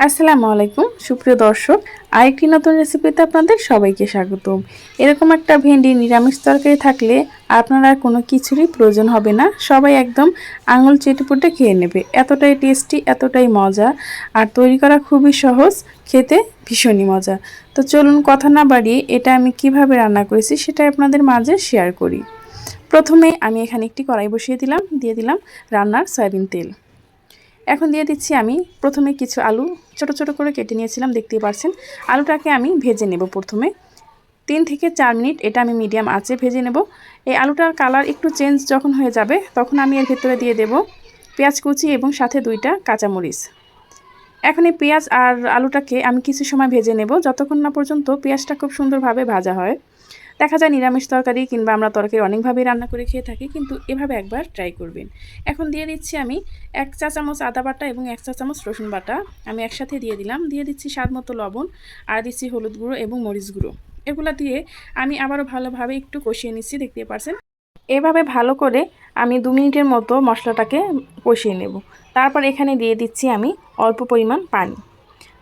আসসালামু আলাইকুম সুপ্রিয় দর্শক, আরেকটি নতুন রেসিপিতে আপনাদের সবাইকে স্বাগতম। এরকম একটা ভেন্ডি নিরামিষ তরকারি থাকলে আপনার আর কোনো কিছুরই প্রয়োজন হবে না, সবাই একদম আঙুল চেটেপুটে খেয়ে নেবে। এতটাই টেস্টি, এতটাই মজা, আর তৈরি করা খুবই সহজ, খেতে ভীষণই মজা। তো চলুন কথা না বাড়িয়ে এটা আমি কিভাবে রান্না করেছি সেটাই আপনাদের মাঝে শেয়ার করি। প্রথমে আমি এখানে একটি কড়াই বসিয়ে দিলাম, দিয়ে দিলাম রান্নার সয়াবিন তেল। এখন দিয়ে দিচ্ছি আমি প্রথমে কিছু আলু ছোট ছোট করে কেটে নিয়েছিলাম, দেখতেই পাচ্ছেন। আলুটাকে আমি ভেজে নেব প্রথমে 3 থেকে 4 মিনিট, এটা আমি মিডিয়াম আঁচে ভেজে নেব। এই আলুটার কালার একটু চেঞ্জ যখন হয়ে যাবে তখন আমি এর ভিতরে দিয়ে দেব পেঁয়াজ কুচি এবং সাথে 2টা কাঁচামরিচ। এখন এই পেঁয়াজ আর আলুটাকে আমি কিছু সময় ভেজে নেব, যতক্ষণ না পর্যন্ত পেঁয়াজটা খুব সুন্দরভাবে ভাজা হয়। দেখা যায় নিরামিষ তরকারি কিংবা আমরা তরকারি অনেকভাবেই রান্না করে খেয়ে থাকি, কিন্তু এভাবে একবার ট্রাই করবেন। এখন দিয়ে দিচ্ছি আমি 1 চা চামচ আদা বাটা এবং 1 চা চামচ রসুন বাটা আমি একসাথে দিয়ে দিলাম। দিয়ে দিচ্ছি স্বাদ মতো লবণ, আর দিচ্ছি হলুদ গুঁড়ো এবং মরিচ গুঁড়ো। এগুলো দিয়ে আমি আবারও ভালোভাবে একটু কষিয়ে নিচ্ছি, দেখতে পাচ্ছেন। এভাবে ভালো করে আমি 2 মিনিটের মতো মশলাটাকে কষিয়ে নেব। তারপর এখানে দিয়ে দিচ্ছি আমি অল্প পরিমাণ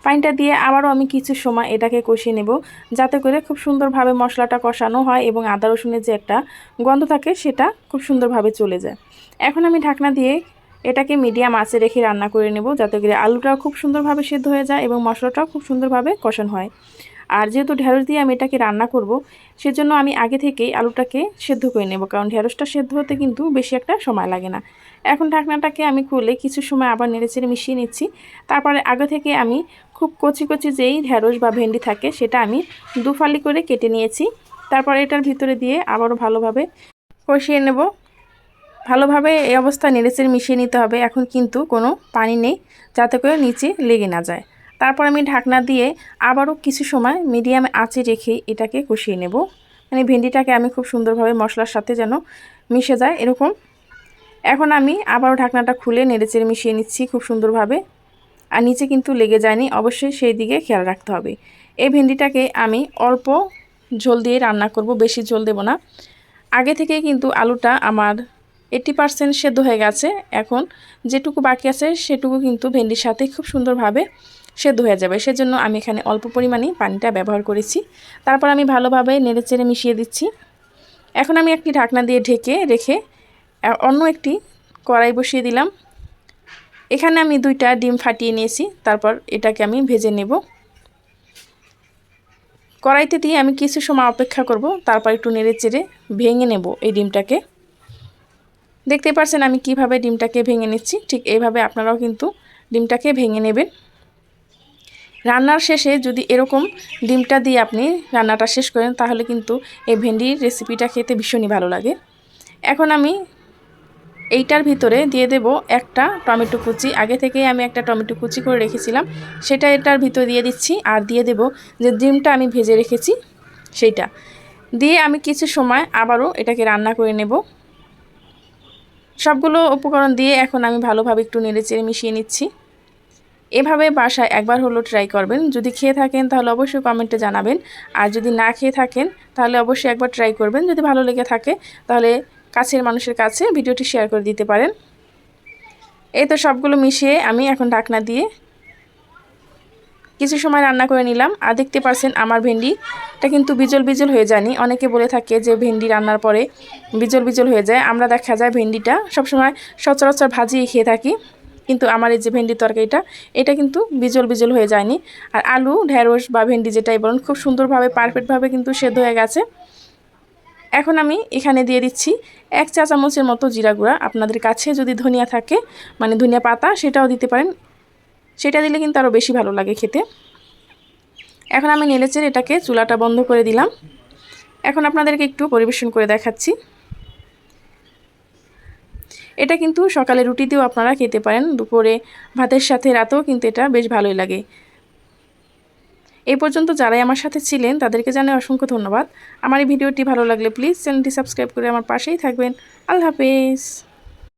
পানিটা দিয়ে আবারও আমি কিছু সময় এটাকে কষিয়ে নেব, যাতে করে খুব সুন্দরভাবে মশলাটা কষানো হয় এবং আদা রসুনের যে একটা গন্ধ থাকে সেটা খুব সুন্দরভাবে চলে যায়। এখন আমি ঢাকনা দিয়ে এটাকে মিডিয়াম আঁচে রেখে রান্না করে নেব, যাতে করে আলুটাও খুব সুন্দরভাবে সেদ্ধ হয়ে যায় এবং মশলাটাও খুব সুন্দরভাবে কষানো হয়। আর যেহেতু ঢেঁড়স দিয়ে আমি এটাকে রান্না করব, সেজন্য আমি আগে থেকেই আলুটাকে সেদ্ধ করে নেব, কারণ ঢেঁড়সটা সেদ্ধ হতে কিন্তু বেশি একটা সময় লাগে না। এখন ঢাকনাটাকে আমি খুলে কিছু সময় আবার নেড়েচেড়ে মিশিয়ে নিচ্ছি। তারপরে আগে থেকে আমি খুব কচি কচি যেই ঢেঁড়স বা ভেন্ডি থাকে সেটা আমি 2 ফালি করে কেটে নিয়েছি। তারপরে এটার ভিতরে দিয়ে আবারও ভালোভাবে কষিয়ে নেব। ভালোভাবে এই অবস্থায় নেড়েচেড়ে মিশিয়ে নিতে হবে। এখন কিন্তু কোনো পানি নেই, যাতে করে নিচে লেগে না যায়। তারপর আমি ঢাকনা দিয়ে আবারও কিছু সময় মিডিয়াম আঁচে রেখে এটাকে কষিয়ে নেব, মানে ভেন্ডিটাকে আমি খুব সুন্দরভাবে মশলার সাথে যেন মিশে যায় এরকম। এখন আমি আবারও ঢাকনাটা খুলে নেড়েচেড়ে মিশিয়ে নিচ্ছি খুব সুন্দরভাবে, আর নিচে কিন্তু লেগে যায়নি, অবশ্যই সেই দিকে খেয়াল রাখতে হবে। এই ভেন্ডিটাকে আমি অল্প ঝোল দিয়ে রান্না করব, বেশি ঝোল দেব না। আগে থেকেই কিন্তু আলুটা আমার 80% সেদ্ধ হয়ে গেছে। এখন যেটুকু বাকি আছে সেটুকু কিন্তু ভেন্ডির সাথে খুব সুন্দরভাবে সেদ্ধ হয়ে যাবে, সেজন্য আমি এখানে অল্প পরিমাণে পানিটা ব্যবহার করেছি। তারপর আমি ভালোভাবে নেড়েচেড়ে মিশিয়ে দিচ্ছি। এখন আমি একটি ঢাকনা দিয়ে ঢেকে রেখে অন্য একটি কড়াই বসিয়ে দিলাম। এখানে আমি 2টা ডিম ফাটিয়ে নিয়েছি, তারপর এটাকে আমি ভেজে নেব। কড়াইতে দিয়ে আমি কিছু সময় অপেক্ষা করব, তারপর একটু নেড়েচেড়ে ভেঙে নেব এই ডিমটাকে। দেখতে পাচ্ছেন আমি কিভাবে ডিমটাকে ভেঙে নিচ্ছি, ঠিক এইভাবে আপনারাও কিন্তু ডিমটাকে ভেঙে নেবেন। রান্নার শেষে যদি এরকম ডিমটা দিয়ে আপনি রান্নাটা শেষ করেন, তাহলে কিন্তু এই ভেন্ডির রেসিপিটা খেতে ভীষণই ভালো লাগে। এখন আমি এইটার ভিতরে দিয়ে দেব একটা টমেটো কুচি। আগে থেকেই আমি একটা টমেটো কুচি করে রেখেছিলাম, সেটা এটার ভিতরে দিয়ে দিচ্ছি। আর দিয়ে দেব যে ডিমটা আমি ভেজে রেখেছি সেইটা দিয়ে আমি কিছু সময় আবারও এটাকে রান্না করে নেব। সবগুলো উপকরণ দিয়ে এখন আমি ভালোভাবে একটু নেড়েচেড়ে মিশিয়ে নিচ্ছি। এভাবে বাসায় একবার হলো ট্রাই করবেন। যদি খেয়ে থাকেন তাহলে অবশ্যই কমেন্টে জানাবেন, আর যদি না খেয়ে থাকেন তাহলে অবশ্যই একবার ট্রাই করবেন। যদি ভালো লেগে থাকে তাহলে কাছের মানুষের কাছে ভিডিওটি শেয়ার করে দিতে পারেন। এই তো সবগুলো মিশিয়ে আমি এখন ঢাকনা দিয়ে কিছু সময় রান্না করে নিলাম। আর দেখতে পাচ্ছেন আমার ভেন্ডিটা কিন্তু বিজল বিজল হয়ে যায়নি। অনেকে বলে থাকে যে ভেন্ডি রান্নার পরে বিজল বিজল হয়ে যায়, আমরা দেখা যায় ভেন্ডিটা সবসময় সচরাচর ভাজিয়ে খেয়ে থাকি, কিন্তু আমার এই যে ভেন্ডি তরকারিটা এটা কিন্তু বিজল বিজল হয়ে যায়নি। আর আলু ঢেঁড়স বা ভেন্ডি যেটাই বলুন খুব সুন্দরভাবে পারফেক্টভাবে কিন্তু সেদ্ধ হয়ে গেছে। এখন আমি এখানে দিয়ে দিচ্ছি 1 চা চামচের মতো জিরা গুঁড়া। আপনাদের কাছে যদি ধনিয়া থাকে, মানে ধনিয়া পাতা, সেটাও দিতে পারেন, সেটা দিলে কিন্তু আরও বেশি ভালো লাগে খেতে। এখন আমি নেড়েচেড়ে এটাকে চুলাটা বন্ধ করে দিলাম। এখন আপনাদেরকে একটু পরিবেশন করে দেখাচ্ছি। এটা কিন্তু সকালে রুটি দিয়েও আপনারা খেতে পারেন, দুপুরে ভাতের সাথে, রাতেও কিন্তু এটা বেশ ভালোই লাগে। এই পর্যন্ত যারাই আমার সাথে ছিলেন তাদেরকে জানাই অসংখ্য ধন্যবাদ। আমার এই ভিডিওটি ভালো লাগলে প্লিজ চ্যানেলটি সাবস্ক্রাইব করে আমার পাশেই থাকবেন। আল্লাহ হাফেজ।